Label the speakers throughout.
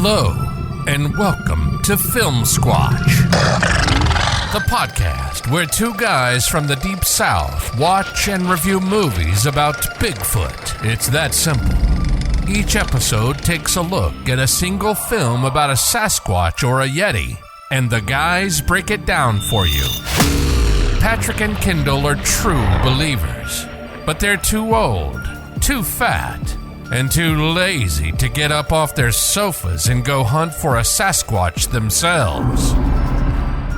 Speaker 1: Hello, and welcome to Filmsquatch, the podcast where two guys from the Deep South watch and review movies about Bigfoot. It's that simple. Each episode takes a look at a single film about a Sasquatch or a Yeti, and the guys break it down for you. Patrick and Kendall are true believers, but they're too old, too fat, and too lazy to get up off their sofas and go hunt for a Sasquatch themselves.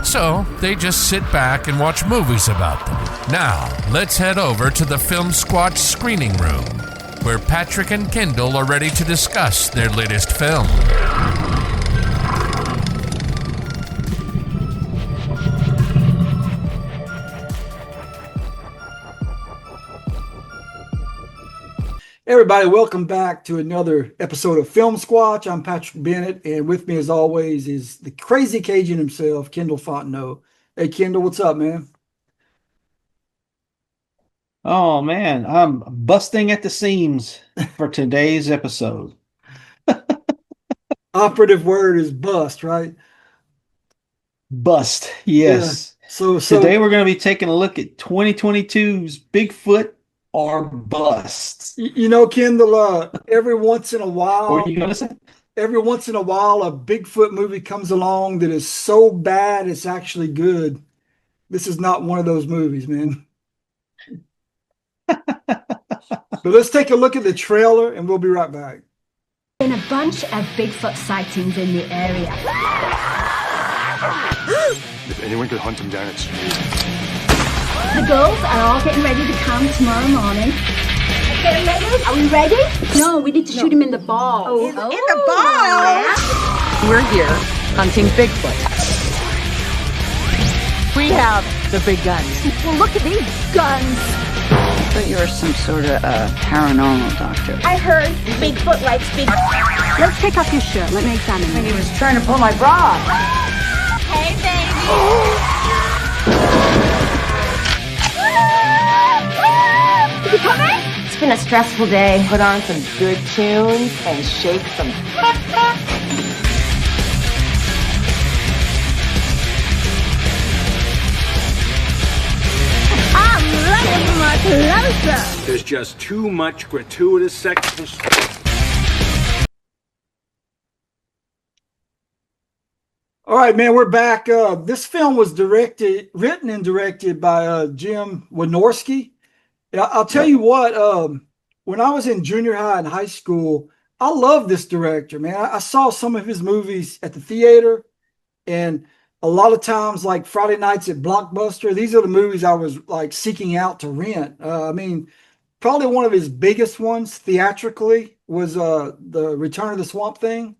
Speaker 1: So they just sit back and watch movies about them. Now, let's head over to the Filmsquatch screening room, where Patrick and Kendall are ready to discuss their latest film.
Speaker 2: Everybody, welcome back to another episode of Filmsquatch. I'm Patrick Bennett, and with me, as always, is the crazy Cajun himself, Kendall Fontenot. Hey, Kendall, what's up, man?
Speaker 3: Oh man, I'm busting at the seams for today's episode.
Speaker 2: Operative word is bust, right?
Speaker 3: Bust, yes.
Speaker 2: Yeah. So
Speaker 3: Today we're going to be taking a look at 2022's Bigfoot or bust.
Speaker 2: You know, Kendall, every once in a while,
Speaker 3: What are you going to say?
Speaker 2: every once in a while, a Bigfoot movie comes along that is so bad it's actually good. This is not one of those movies, man. But let's take a look at the trailer, and we'll be right back.
Speaker 4: Been a bunch of Bigfoot sightings in the area.
Speaker 5: If anyone could hunt him down, it's you.
Speaker 4: The girls are all getting ready to come tomorrow morning. Getting ready? Are we ready? No, we need to shoot him in the ball.
Speaker 6: In the ball? We're here hunting Bigfoot. We have the big guns.
Speaker 4: Well, look at these guns.
Speaker 6: I thought you were some sort of paranormal doctor.
Speaker 4: I heard Bigfoot likes Bigfoot. Let's take off your shirt. Let me examine
Speaker 6: And
Speaker 4: you.
Speaker 6: he was trying to pull my bra.
Speaker 4: Hey, baby. Is he coming?
Speaker 7: It's been a stressful day. Put on some good tunes and shake some.
Speaker 4: I'm running much closer.
Speaker 5: There's just too much gratuitous sex.
Speaker 2: All right, man, we're back. This film was written and directed by Jim Wynorski. I'll tell you what, when I was in junior high and high school, I loved this director, man. I saw some of his movies at the theater, and a lot of times, like Friday nights at Blockbuster, these are the movies I was like seeking out to rent. I mean, probably one of his biggest ones theatrically was the Return of the Swamp Thing.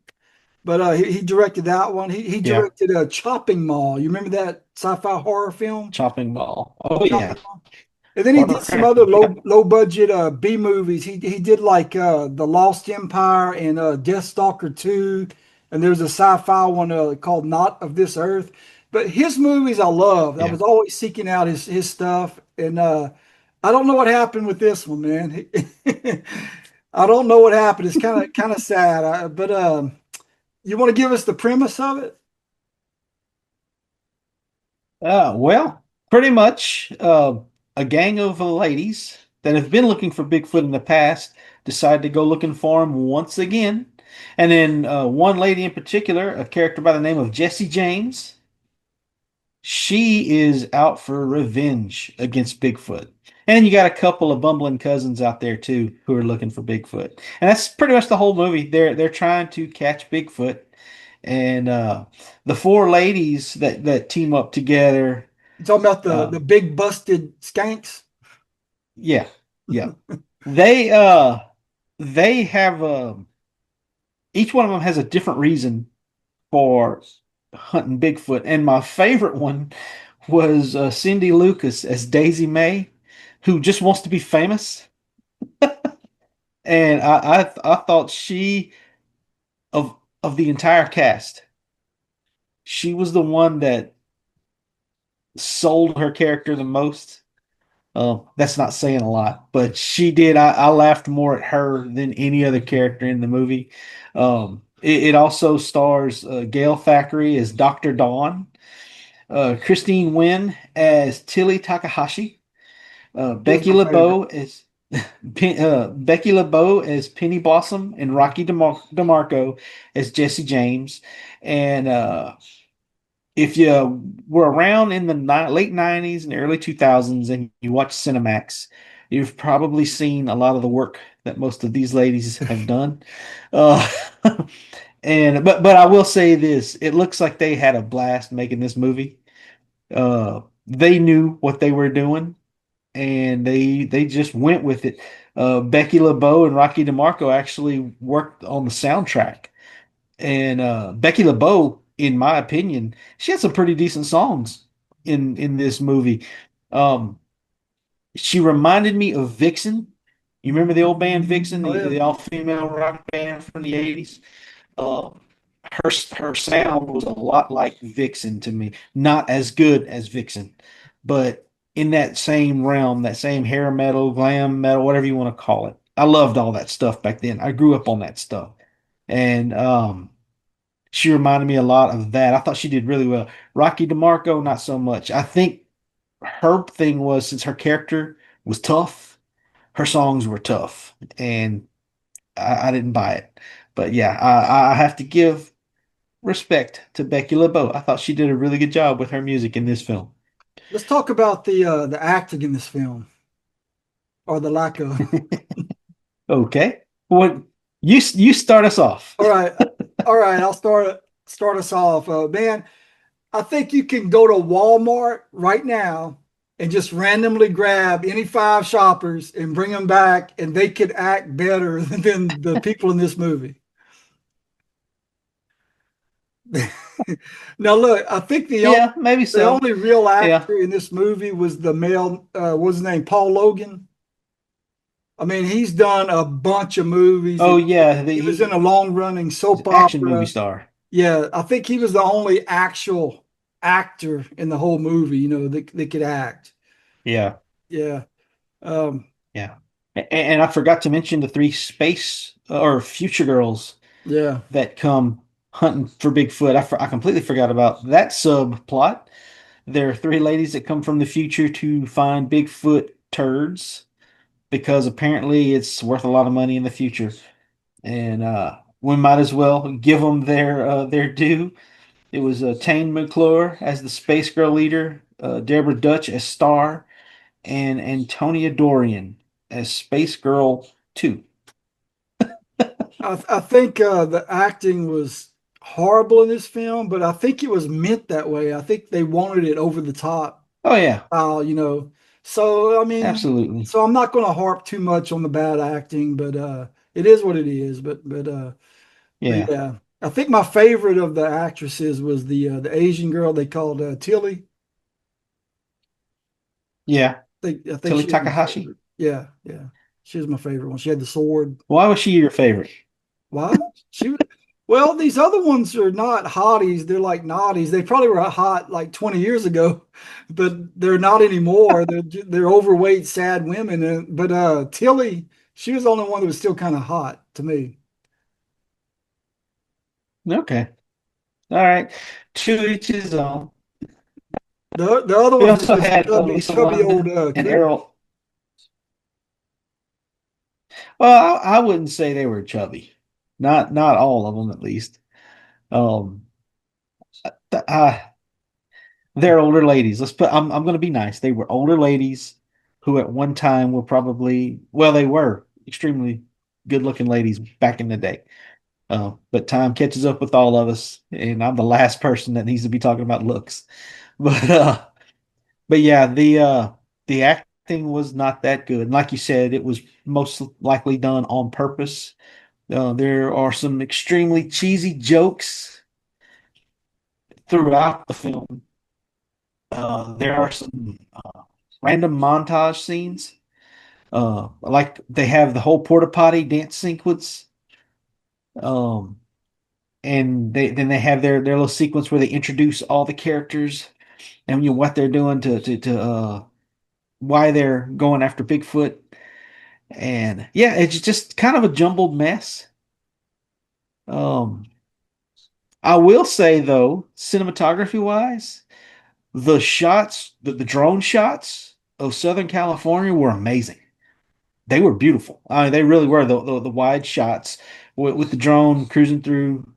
Speaker 2: But he directed that one. He directed Chopping Mall. You remember that sci-fi horror film?
Speaker 3: Chopping ball. Oh yeah.
Speaker 2: And then he did some other low budget B movies. He did like The Lost Empire and Deathstalker 2. And there's a sci-fi one called Not of This Earth. But his movies I loved. I was always seeking out his stuff. And I don't know what happened with this one, man. I don't know what happened. It's kind of sad. But you want to give us the premise of it?
Speaker 3: Well, pretty much a gang of ladies that have been looking for Bigfoot in the past decide to go looking for him once again. And then one lady in particular, a character by the name of Jesse James, she is out for revenge against Bigfoot. And you got a couple of bumbling cousins out there too who are looking for Bigfoot. And that's pretty much the whole movie. They're trying to catch Bigfoot. And the four ladies that team up together.
Speaker 2: You talking about the big busted skanks?
Speaker 3: Yeah. They have each one of them has a different reason for hunting Bigfoot. And my favorite one was Cindy Lucas as Daisy May, who just wants to be famous. And I thought she of the entire cast, she was the one that sold her character the most. That's not saying a lot, but she did. I laughed more at her than any other character in the movie. It also stars Gail Thackeray as Dr. Dawn, Christine Wynn as Tilly Takahashi,
Speaker 2: She was my favorite.
Speaker 3: Becky LeBeau as Penny Blossom, and Rocky DeMarco as Jesse James. And if you were around in the late 90s and early 2000s and you watch Cinemax, you've probably seen a lot of the work that most of these ladies have done. Uh, and but I will say this, it looks like they had a blast making this movie. They knew what they were doing and they just went with it. Becky LeBeau and Rocky DeMarco actually worked on the soundtrack. And Becky LeBeau, in my opinion, she had some pretty decent songs in this movie. Um, she reminded me of Vixen. You remember the old band Vixen,
Speaker 2: Oh
Speaker 3: the
Speaker 2: yeah.
Speaker 3: all-female rock band from the 80s? Uh, her sound was a lot like Vixen to me. Not as good as Vixen, but in that same realm, that same hair metal, glam metal, whatever you want to call it. I loved all that stuff back then. I grew up on that stuff. And she reminded me a lot of that. I thought she did really well. Rocky DeMarco, not so much. I think her thing was since her character was tough, her songs were tough, and I didn't buy it. But yeah, I have to give respect to Becky LeBeau. I thought she did a really good job with her music in this film.
Speaker 2: Let's talk about the acting in this film, or the lack of.
Speaker 3: Okay, what you start us off?
Speaker 2: All right, all right. I'll start us off. Man, I think you can go to Walmart right now and just randomly grab any five shoppers and bring them back, and they could act better than the people in this movie. Now, look, I think
Speaker 3: Yeah, maybe
Speaker 2: the
Speaker 3: so.
Speaker 2: only real
Speaker 3: Yeah.
Speaker 2: actor in this movie was the male. What's his name? Paul Logan. I mean, he's done a bunch of movies.
Speaker 3: Oh yeah,
Speaker 2: He was in a long-running
Speaker 3: he's an
Speaker 2: soap
Speaker 3: action movie
Speaker 2: opera.
Speaker 3: star.
Speaker 2: Yeah, I think he was the only actual actor in the whole movie, that could act.
Speaker 3: Yeah.
Speaker 2: Yeah. Um,
Speaker 3: Yeah. And I forgot to mention the three space or future girls
Speaker 2: yeah.
Speaker 3: that come hunting for Bigfoot. I completely forgot about that subplot. There are three ladies that come from the future to find Bigfoot turds because apparently it's worth a lot of money in the future. And we might as well give them their due. It was Tane McClure as the space girl leader, Deborah Dutch as Star, and Antonia Dorian as Space Girl 2.
Speaker 2: I think the acting was horrible in this film, but I think it was meant that way. I think they wanted it over the top
Speaker 3: Oh yeah,
Speaker 2: style. So I mean,
Speaker 3: absolutely.
Speaker 2: so I'm not going to harp too much on the bad acting, but it is what it is. But
Speaker 3: Yeah.
Speaker 2: yeah, I think my favorite of the actresses was the Asian girl they called Tilly.
Speaker 3: Yeah.
Speaker 2: I think
Speaker 3: Tilly
Speaker 2: she was my
Speaker 3: Takahashi.
Speaker 2: favorite. Yeah, yeah, she was my favorite one. She had the sword.
Speaker 3: Why was she your favorite?
Speaker 2: Why? Well, these other ones are not hotties. They're like naughties. They probably were hot like 20 years ago, but they're not anymore. They're overweight, sad women. But Tilly, she was the only one that was still kind of hot to me.
Speaker 3: Okay. All right. To each his own.
Speaker 2: The other
Speaker 3: We
Speaker 2: ones were
Speaker 3: also
Speaker 2: just
Speaker 3: had
Speaker 2: chubby,
Speaker 3: Lisa
Speaker 2: chubby old
Speaker 3: London and
Speaker 2: critters.
Speaker 3: Errol. Well, I wouldn't say they were chubby. Not all of them, at least. Um, uh, they're older ladies. I'm going to be nice. They were older ladies who at one time were probably, well, they were extremely good looking ladies back in the day. But time catches up with all of us, and I'm the last person that needs to be talking about looks. But but yeah, the acting was not that good. And like you said, it was most likely done on purpose. There are some extremely cheesy jokes throughout the film. There are some random montage scenes. Like they have the whole porta potty dance sequence. Um, and they have their little sequence where they introduce all the characters and what they're doing to why they're going after Bigfoot. And yeah, it's just kind of a jumbled mess. Um, I will say though, cinematography wise, the shots, the drone shots of Southern California were amazing. They were beautiful. I mean, they really were. The wide shots with the drone cruising through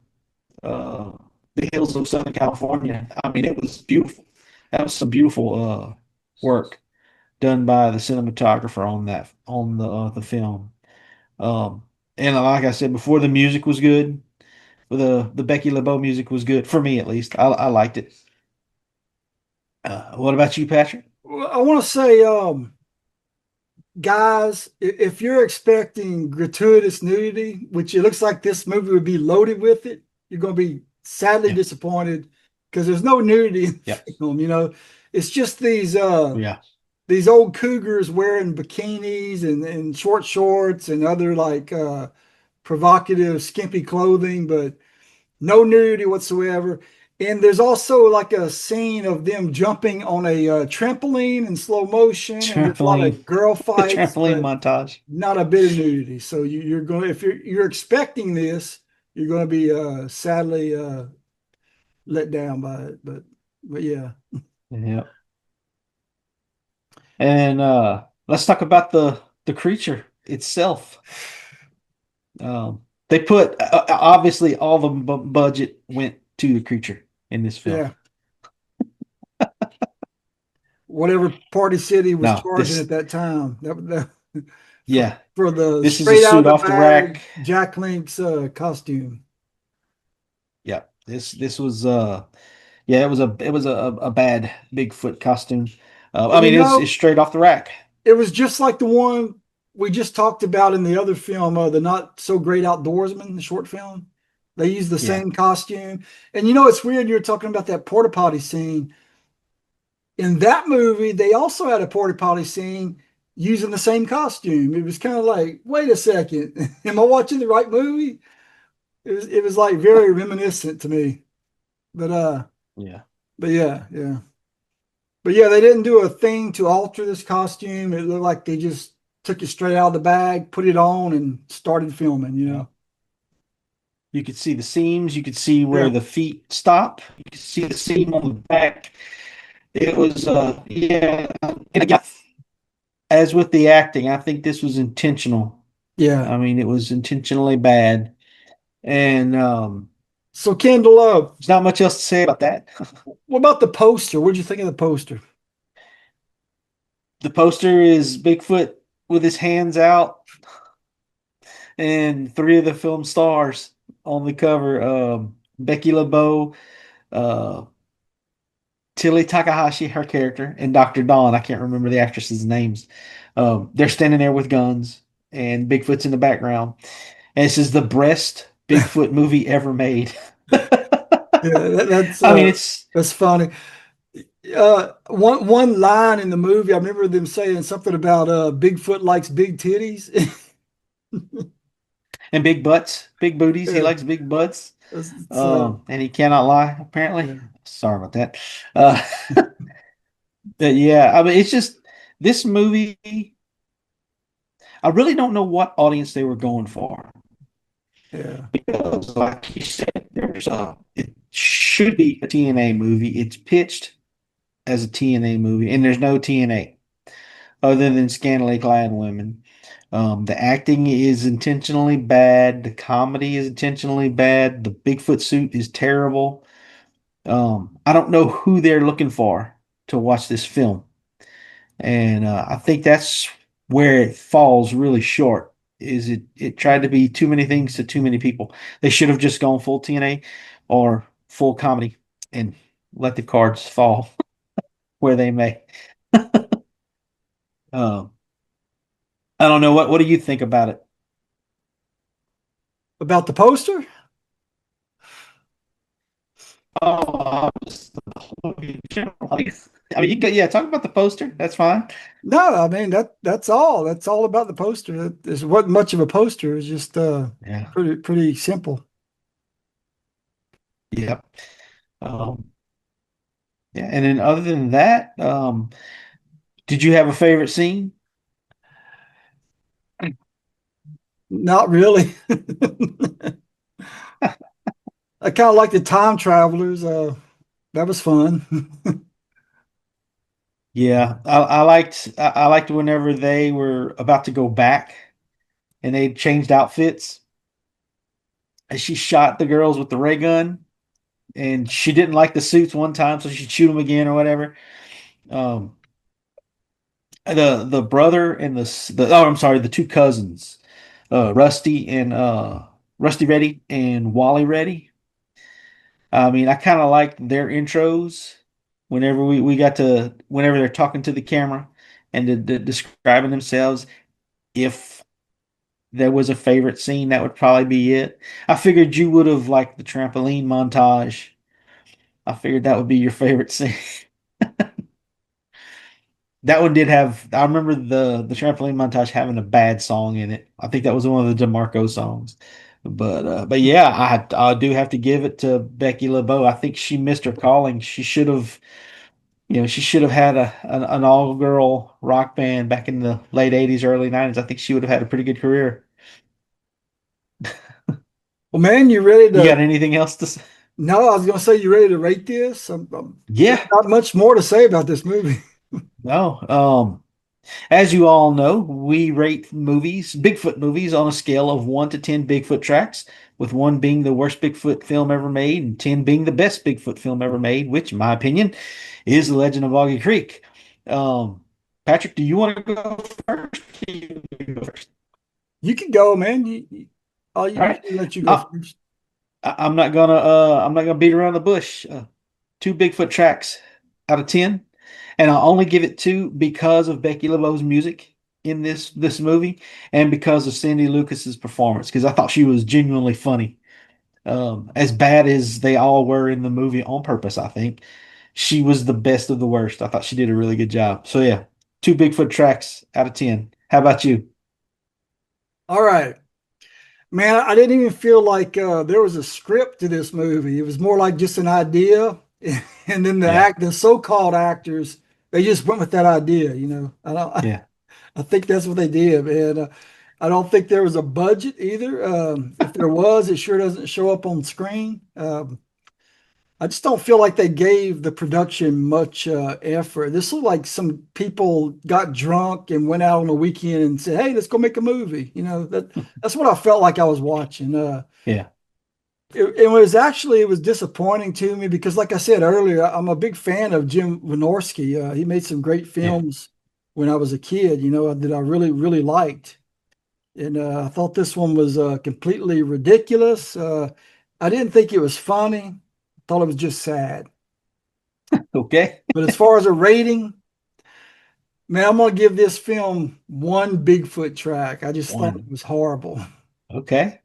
Speaker 3: uh, the hills of Southern California. I mean, it was beautiful. That was some beautiful work done by the cinematographer on that on the film. Um, and like I said before, the music was good. The Becky LeBeau music was good for me at least. I liked it. What about you, Patrick?
Speaker 2: Well, I want to say, guys, if you're expecting gratuitous nudity, which it looks like this movie would be loaded with it, you're going to be sadly
Speaker 3: Yeah.
Speaker 2: disappointed because there's no nudity in the
Speaker 3: Yeah.
Speaker 2: film. You know, it's just
Speaker 3: Yeah.
Speaker 2: these old cougars wearing bikinis and short shorts and other like provocative, skimpy clothing, but no nudity whatsoever. And there's also like a scene of them jumping on a trampoline in slow motion, and there's a lot
Speaker 3: Trampoline,
Speaker 2: of girl
Speaker 3: the
Speaker 2: fights,
Speaker 3: trampoline
Speaker 2: but
Speaker 3: montage.
Speaker 2: not a bit of nudity. So you're going if you're expecting this, you're going to be sadly let down by it. But yeah,
Speaker 3: Yeah. And let's talk about the creature itself. They put obviously all the budget went to the creature in this film.
Speaker 2: yeah. Whatever Party City was
Speaker 3: No,
Speaker 2: charging
Speaker 3: this
Speaker 2: at that time, that
Speaker 3: yeah,
Speaker 2: for the
Speaker 3: this is a
Speaker 2: straight out of
Speaker 3: suit
Speaker 2: the
Speaker 3: off the
Speaker 2: bag
Speaker 3: rack.
Speaker 2: Jack Link's costume.
Speaker 3: Yeah, this was yeah, it was a bad Bigfoot costume. I
Speaker 2: And
Speaker 3: mean, it's straight off the rack.
Speaker 2: it was just like the one we just talked about in the other film, the Not So Great Outdoorsman, the short film. They used the
Speaker 3: Yeah,
Speaker 2: same costume. And it's weird you're talking about that porta potty scene. In that movie, they also had a porta potty scene using the same costume. It was kind of like, wait a second, am I watching the right movie? It was like very reminiscent to me. But
Speaker 3: yeah.
Speaker 2: but yeah, yeah. But yeah, they didn't do a thing to alter this costume. It looked like they just took it straight out of the bag, put it on, and started filming, you
Speaker 3: Yeah.
Speaker 2: know.
Speaker 3: You could see the seams. You could see where
Speaker 2: Yeah.
Speaker 3: the feet stop. You could see the seam on the back. It was, yeah. And again, as with the acting, I think this was intentional.
Speaker 2: Yeah.
Speaker 3: I mean, it was intentionally bad. And
Speaker 2: So Kendall,
Speaker 3: there's not much else to say about that.
Speaker 2: what about the poster? What'd you think of the poster?
Speaker 3: The poster is Bigfoot with his hands out and three of the film stars on the cover. Becky LeBeau, uh, Tilly Takahashi, her character, and Dr. Dawn. I can't remember the actresses' names. They're standing there with guns, and Bigfoot's in the background. And it says the best Bigfoot movie ever made.
Speaker 2: Yeah, that's
Speaker 3: I mean, it's
Speaker 2: that's funny. One line in the movie, I remember them saying something about Bigfoot likes big titties.
Speaker 3: and big butts, big booties. He
Speaker 2: Yeah.
Speaker 3: likes big butts.
Speaker 2: So
Speaker 3: And he cannot lie, apparently.
Speaker 2: yeah.
Speaker 3: Sorry about that. Uh, but yeah, I mean, it's just this movie. I really don't know what audience they were going for
Speaker 2: Yeah.
Speaker 3: because, like you said, it should be a TNA movie. It's pitched as a TNA movie, and there's no TNA other than scantily clad women. The acting is intentionally bad. The comedy is intentionally bad. The Bigfoot suit is terrible. I don't know who they're looking for to watch this film, and I think that's where it falls really short. Is it tried to be too many things to too many people? They should have just gone full TNA or full comedy and let the cards fall where they may. Um, I don't know what do you think about it?
Speaker 2: About the poster?
Speaker 3: Oh, just the whole movie in general. I mean, yeah, talk about the poster. That's fine.
Speaker 2: No, I mean that's all. That's all about the poster. It wasn't much of a poster. It's just
Speaker 3: Yeah,
Speaker 2: pretty simple.
Speaker 3: yep. Um, yeah, and then other than that, did you have a favorite scene?
Speaker 2: Not really. I kind of like the time travelers. That was fun.
Speaker 3: Yeah, I liked whenever they were about to go back and they changed outfits and she shot the girls with the ray gun and she didn't like the suits one time, so she'd shoot them again or whatever. Um, the brother and I'm sorry, the two cousins, Rusty Reddy and Wally Reddy. I mean, I kind of liked their intros whenever we got to whenever they're talking to the camera and describing themselves. If there was a favorite scene, that would probably be it. I figured you would have liked the trampoline montage. I figured that would be your favorite scene. That one did have. I remember the trampoline montage having a bad song in it. I think that was one of the DeMarco songs. But yeah, I do have to give it to Becky LeBeau. I think she missed her calling. She should have, she should have had an all girl rock band back in the late '80s, early '90s. I think she would have had a pretty good career.
Speaker 2: Well, man, you ready
Speaker 3: You got
Speaker 2: to?
Speaker 3: anything else to say?
Speaker 2: No, I was going to say, you ready to rate this?
Speaker 3: Yeah.
Speaker 2: Not much more to say about this movie.
Speaker 3: No. As you all know, we rate movies, Bigfoot movies, on a scale of 1 to 10 Bigfoot tracks, with 1 being the worst Bigfoot film ever made and 10 being the best Bigfoot film ever made, which, in my opinion, is The Legend of Boggy Creek. Patrick, do you want to go first? You go first.
Speaker 2: You can go, man. I'll
Speaker 3: All right.
Speaker 2: let you go first.
Speaker 3: I'm not gonna beat around the bush. 2 Bigfoot tracks out of 10. And I'll only give it 2 because of Becky LeBeau's music in this movie and because of Cindy Lucas's performance, because I thought she was genuinely funny. As bad as they all were in the movie on purpose, I think she was the best of the worst. I thought she did a really good job. So yeah, 2 Bigfoot tracks out of 10. How about you?
Speaker 2: All right. Man, I didn't even feel like there was a script to this movie. It was more like just an idea. And then
Speaker 3: Yeah.
Speaker 2: the so-called actors, they just went with that idea, you know.
Speaker 3: Yeah.
Speaker 2: I think that's what they did, man. I don't think there was a budget either. If there was, it sure doesn't show up on screen. I just don't feel like they gave the production much effort. This looked like some people got drunk and went out on a weekend and said, "Hey, let's go make a movie." You know, that's what I felt like I was watching.
Speaker 3: Yeah.
Speaker 2: It was disappointing to me because, like I said earlier, I'm a big fan of Jim Wynorski. He made some great
Speaker 3: Yeah.
Speaker 2: films when I was a kid, you know, that I really, really liked. And I thought this one was completely ridiculous. I didn't think it was funny. I thought it was just sad.
Speaker 3: Okay.
Speaker 2: But as far as a rating, man, I'm gonna give this film 1 Bigfoot track. I just thought it
Speaker 3: 1.
Speaker 2: was horrible.
Speaker 3: Okay.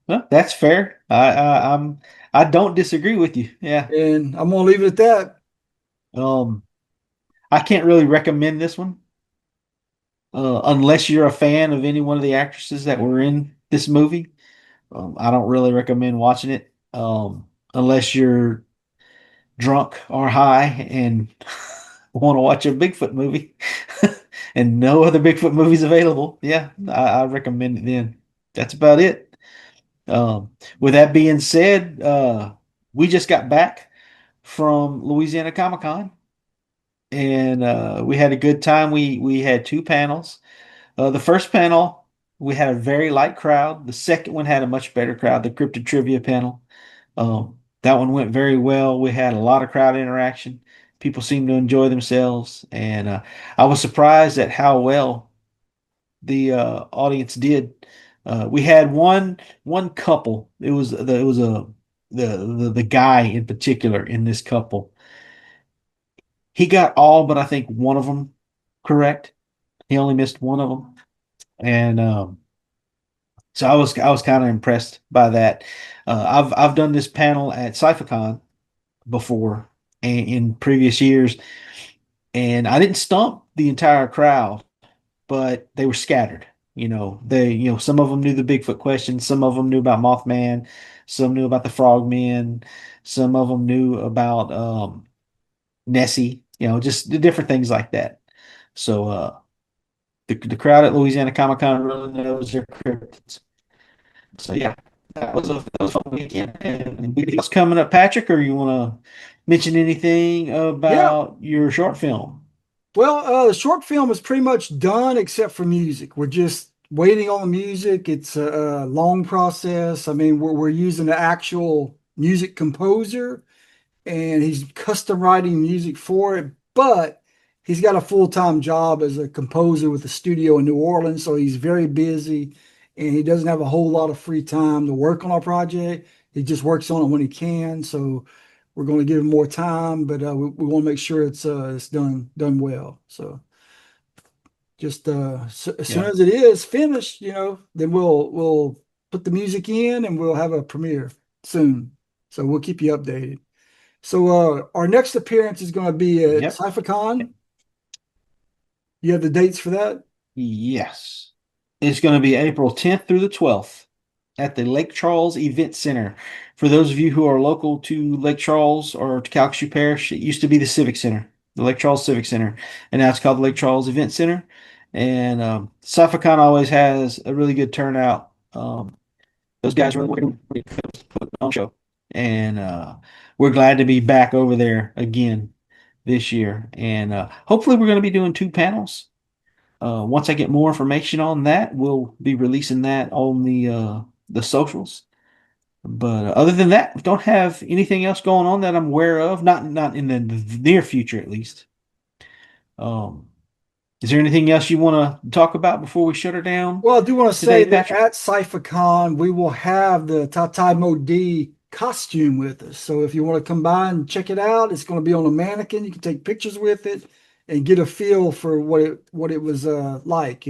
Speaker 3: Well, that's fair. I don't disagree with you. Yeah.
Speaker 2: And I'm gonna leave it at that.
Speaker 3: Um, I can't really recommend this one unless you're a fan of any one of the actresses that were in this movie. I don't really recommend watching it unless you're drunk or high and want to watch a Bigfoot movie and no other Bigfoot movies available. Yeah, I recommend it then. That's about it. With that being said, we just got back from Louisiana Comic Con and we had a good time. We had 2 panels. The first panel, we had a very light crowd. The second one had a much better crowd, the cryptid trivia panel. That one went very well. We had a lot of crowd interaction. People seemed to enjoy themselves, and I was surprised at how well the audience did. We had one couple. It was a the guy in particular in this couple. He got all but I think one of them correct. He only missed one of them, and so I was kind of impressed by that. I've done this panel at CypherCon before in previous years, and I didn't stump the entire crowd, but they were scattered. Some of them knew the Bigfoot questions, some of them knew about Mothman, some knew about the Frogmen, some of them knew about Nessie. Just the different things like that. So the crowd at Louisiana Comic Con really knows their cryptids. So yeah, that was a fun weekend. And anything else coming up, Patrick, or you want to mention anything about your short film?
Speaker 2: Well, the short film is pretty much done except for music. We're just waiting on the music. It's a long process. I mean, we're using the actual music composer, and he's custom writing music for it, but he's got a full-time job as a composer with a studio in New Orleans, so he's very busy, and he doesn't have a whole lot of free time to work on our project. He just works on it when he can, so we're going to give him more time, but we want to make sure it's done well. So just as soon as it is finished, then we'll put the music in and we'll have a premiere soon. So we'll keep you updated. So our next appearance is going to be at SciFiCon. You have the dates for that?
Speaker 3: Yes. It's going to be April 10th through the 12th at the Lake Charles Event Center. For those of you who are local to Lake Charles or to Calcasieu Parish, it used to be the Civic Center, the Lake Charles Civic Center, and now it's called the Lake Charles Event Center. And SciFiCon always has a really good turnout. Those guys are really put on show. And we're glad to be back over there again this year. And hopefully we're going to be doing 2 panels. Once I get more information on that, we'll be releasing that on the socials. But other than that, we don't have anything else going on that I'm aware of, not in the near future at least. Is there anything else you want to talk about before we shut her down?
Speaker 2: Well, I do want to say that
Speaker 3: Patrick?
Speaker 2: at SciFiCon, we will have the Tata Modi costume with us. So if you want to come by and check it out, it's going to be on a mannequin. You can take pictures with it and get a feel for what it was like,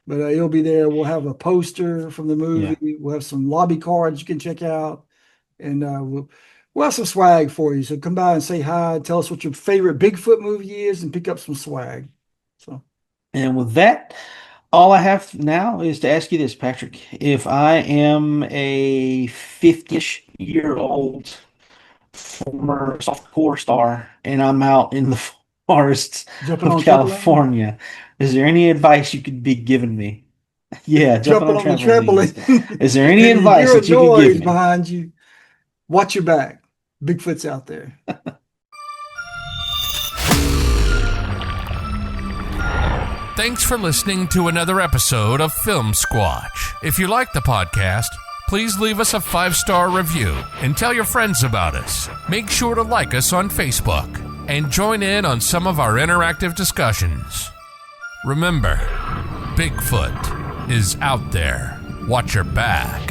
Speaker 2: But it'll be there. We'll have a poster from the movie. Yeah. We'll have some lobby cards you can check out, and we'll have some swag for you. So come by and say hi. Tell us what your favorite Bigfoot movie is, and pick up some swag. So,
Speaker 3: and with that, all I have now is to ask you this, Patrick. If I am a 50-ish-year-old former softcore star and I'm out in the forests of California, is there any advice you could be giving me? Yeah, jumping on the trampoline. Is there any advice that you could give me?
Speaker 2: Behind you, watch your back. Bigfoot's out there.
Speaker 1: Thanks for listening to another episode of Filmsquatch. If you like the podcast, please leave us a 5-star review and tell your friends about us. Make sure to like us on Facebook and join in on some of our interactive discussions. Remember, Bigfoot is out there. Watch your back.